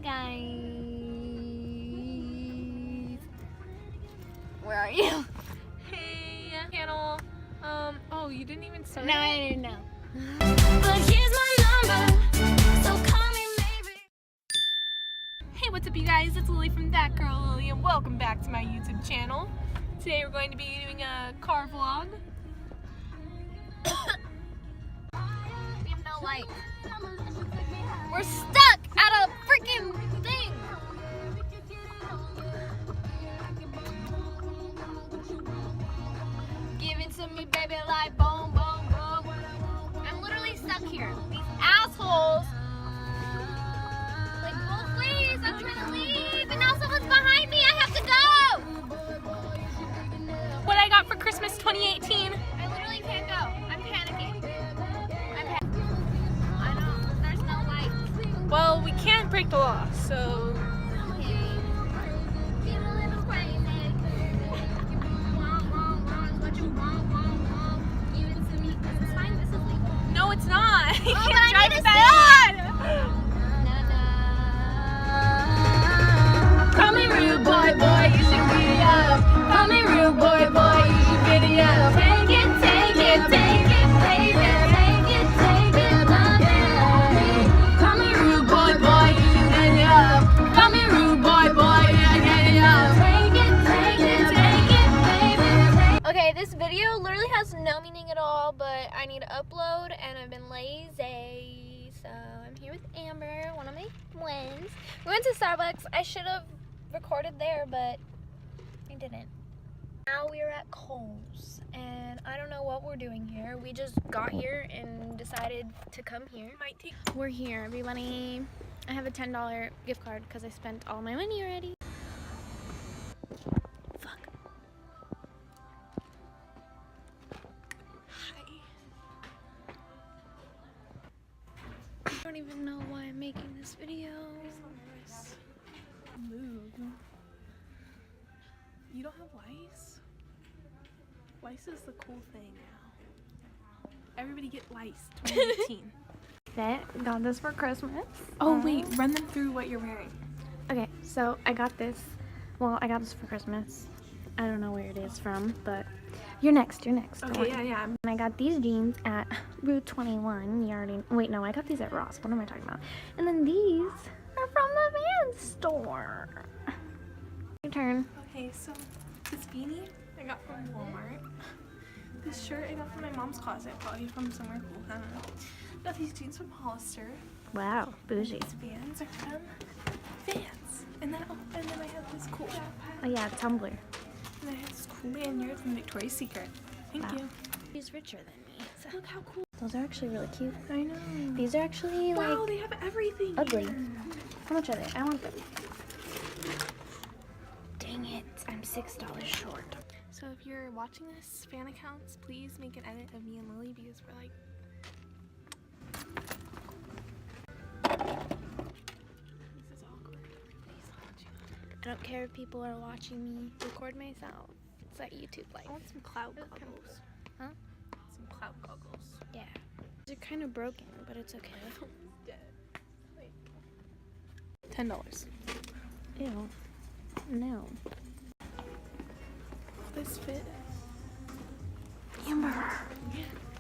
guys. Where are you? Hey, channel. Oh, you didn't even start. No, I didn't know. But here's my number, so call me maybe. Hey, what's up, you guys? It's Lily from thatgirl.lilyy, and welcome back to my YouTube channel. Today we're going to be doing a car vlog. We have no light. We're stuck at a freaking thing. Give it to me, baby, like boom, boom, boom. I'm literally stuck here. These assholes. Like, well, please, I'm trying to leave, and now someone's behind me. I have to go. What I got for Christmas 2018. I literally can't go. I'm panicking. I know. There's no light. Well, we can't break the law, so no, it's not. You can't drive it bad. Call me rude boy, boy, you should giddy up. Call me rude boy, boy, you should giddy up. Take it, baby. Take it, my baby. Call me rude boy, boy, you should giddy up. Call me rude boy, boy, you should giddy up. Take it, baby. Okay, this video literally has no meaning at all, but I need to upload, and I've been lazy. So I'm here with Amber, one of my friends. We went to Starbucks. I should have recorded there, but I didn't. Now we're at Kohl's, and I don't know what we're doing here. We just got here and decided to come here. We're here, everybody. I have a $10 gift card because I spent all my money already. Fuck. I don't even know why I'm making this video. Move. You don't have lice? Lice is the cool thing now. Everybody get lice 2018. Got this for Christmas. Oh wait, run them through what you're wearing. Okay, so I got this. Well, I got this for Christmas. I don't know where it is from, but you're next. Okay, yeah. And I got these jeans at Route 21. You already, wait, no, I got these at Ross. What am I talking about? And then these are from the Vans store. Your turn. Okay, so this beanie I got from Walmart. This shirt I got from my mom's closet, probably from somewhere cool. I don't know. Got these jeans from Hollister. Wow, bougie. These Vans are from Vans. And then I have this cool backpack. Oh yeah, Tumblr. And I have this cool lanyard from Victoria's Secret. Thank you. She's richer than me. So. Look how cool. Those are actually really cute. I know. These are actually Wow, like they have everything. ugly. Here. How much are they? I want them. Dang it, I'm $6 short. So if you're watching this, fan accounts, please make an edit of me and Lily because we're like... This is awkward. Everybody's watching. I don't care if people are watching me record myself. It's that YouTube life. I want some cloud goggles. Huh? Some cloud goggles. Yeah. They're kind of broken, but it's okay. Dead. Wait. $10. Ew. No. This fit. Amber.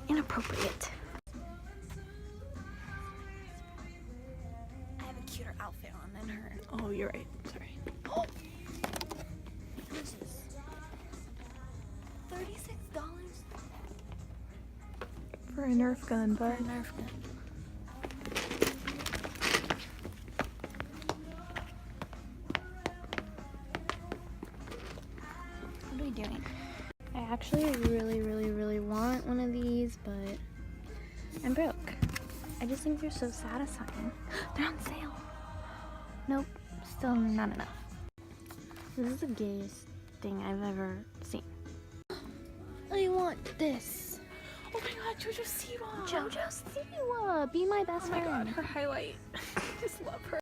Inappropriate. I have a cuter outfit on than her. Oh, you're right. Sorry. Oh! This is $36 For a Nerf gun, for but... a Nerf gun. What are we doing? I actually really want one of these, but I'm broke. I just think they're so satisfying. They're on sale. Nope, still not enough. This is the gayest thing I've ever seen. I want this. Oh my god, JoJo Siwa! JoJo Siwa, be my best Oh my friend. god, her highlight. I just love her.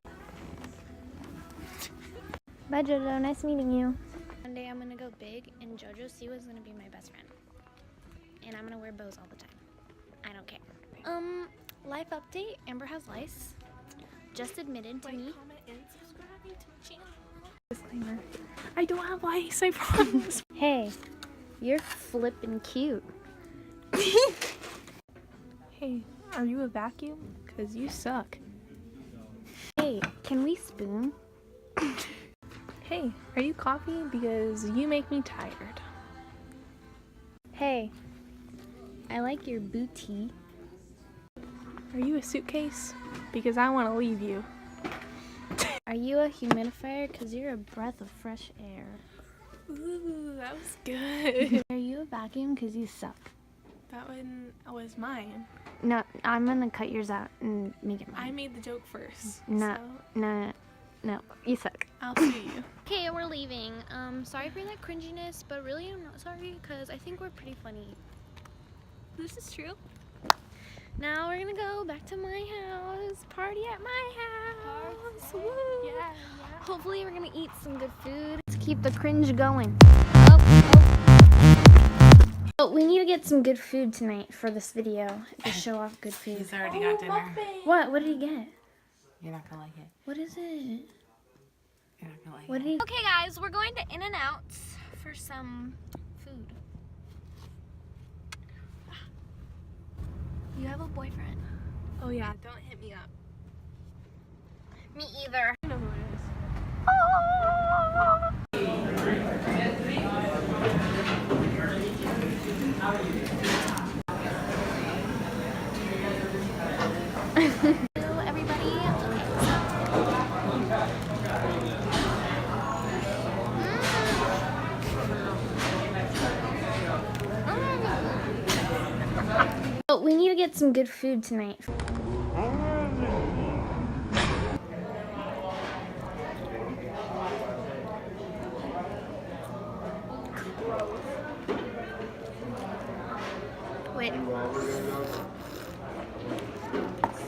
Bye JoJo, nice meeting you. One day I'm gonna go big and JoJo Siwa is gonna be my best friend. And I'm gonna wear bows all the time. I don't care. Life update, Amber has lice. Just admitted to me. Comment in to channel. Disclaimer. I don't have lice, I promise. Hey, you're flippin' cute. Hey, are you a vacuum? Cause you suck. Hey, can we spoon? Hey, are you coffee? Because you make me tired. Hey, I like your booty. Are you a suitcase? Because I want to leave you. Are you a humidifier? Cause you're a breath of fresh air. Ooh, that was good. Are you a vacuum? Cause you suck. That one was mine. No, I'm gonna cut yours out and make it mine. I made the joke first. No, so no, you suck. I'll sue you. Okay, we're leaving. Sorry for that cringiness, but really I'm not sorry because I think we're pretty funny. This is true. Now we're gonna go back to my house, party at my house. Woo. Yeah. Hopefully we're gonna eat some good food to keep the cringe going. Oh, we need to get some good food tonight for this video to show off good food. He's already got dinner. What? What did he get? You're not gonna like it. What is it? You're not gonna like What it. did he? Okay, guys, we're going to In-N-Out for some food. You have a boyfriend? Oh yeah, don't hit me up. Me either. I know who it is. Hello, everybody. Oh, we need to get some good food tonight. Wait.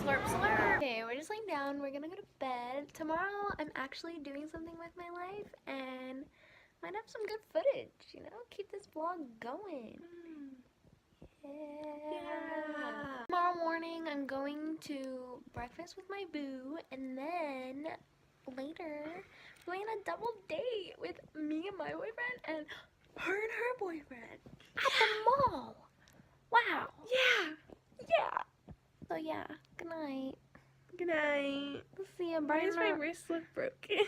Slurp, slurp. Okay, we're just laying down. We're gonna go to bed. Tomorrow, I'm actually doing something with my life and might have some good footage, you know? Keep this vlog going. Yeah. Tomorrow morning, I'm going to breakfast with my boo, and then later, we're going on a double date with me and my boyfriend and her boyfriend at the mall. Wow. Yeah. So yeah, good night. Good night. See ya. Why does my Bye. wrist look broken?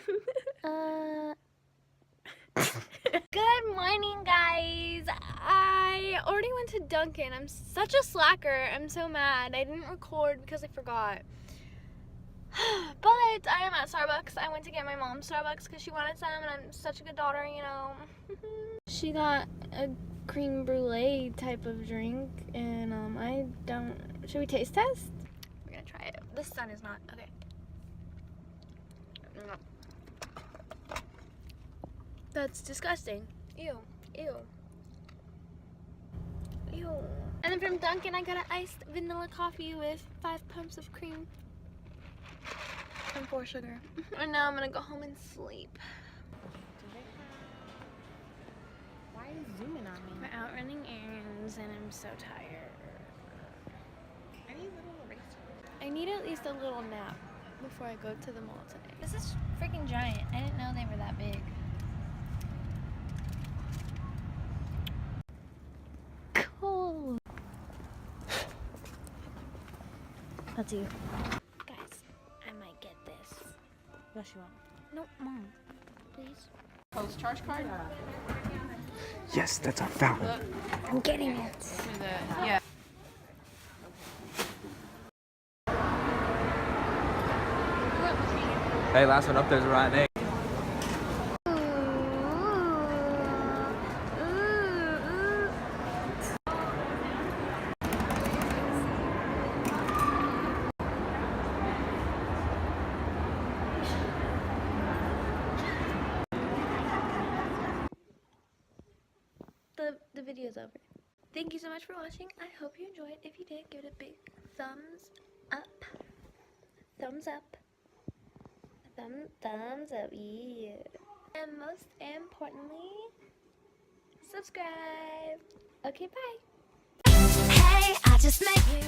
Good morning, guys. I already went to Dunkin'. I'm such a slacker. I'm so mad. I didn't record because I forgot. But I am at Starbucks. I went to get my mom Starbucks because she wanted some, and I'm such a good daughter, you know. She got a cream brulee type of drink, and I don't. Should we taste test? We're gonna try it. The sun is not okay. That's disgusting. Ew. Ew. Ew. And then from Dunkin', I got an iced vanilla coffee with 5 pumps of cream and 4 sugar. And now I'm gonna go home and sleep. Why are you zooming on me? We're out running errands and I'm so tired. I need a little eraser. I need at least a little nap before I go to the mall today. This is freaking giant. I didn't know they were that big. Cool. That's you. Guys, I might get this. What you want? Nope, Mom. Please. Post charge card? Yes, that's our fountain. I'm getting it. Yeah. Hey, last one up there's a right name. The video's over. Thank you so much for watching. I hope you enjoyed. If you did, give it a big thumbs up. Thumbs up. Thumbs up, yeah. And most importantly, subscribe. Okay, bye. Hey, I just met you.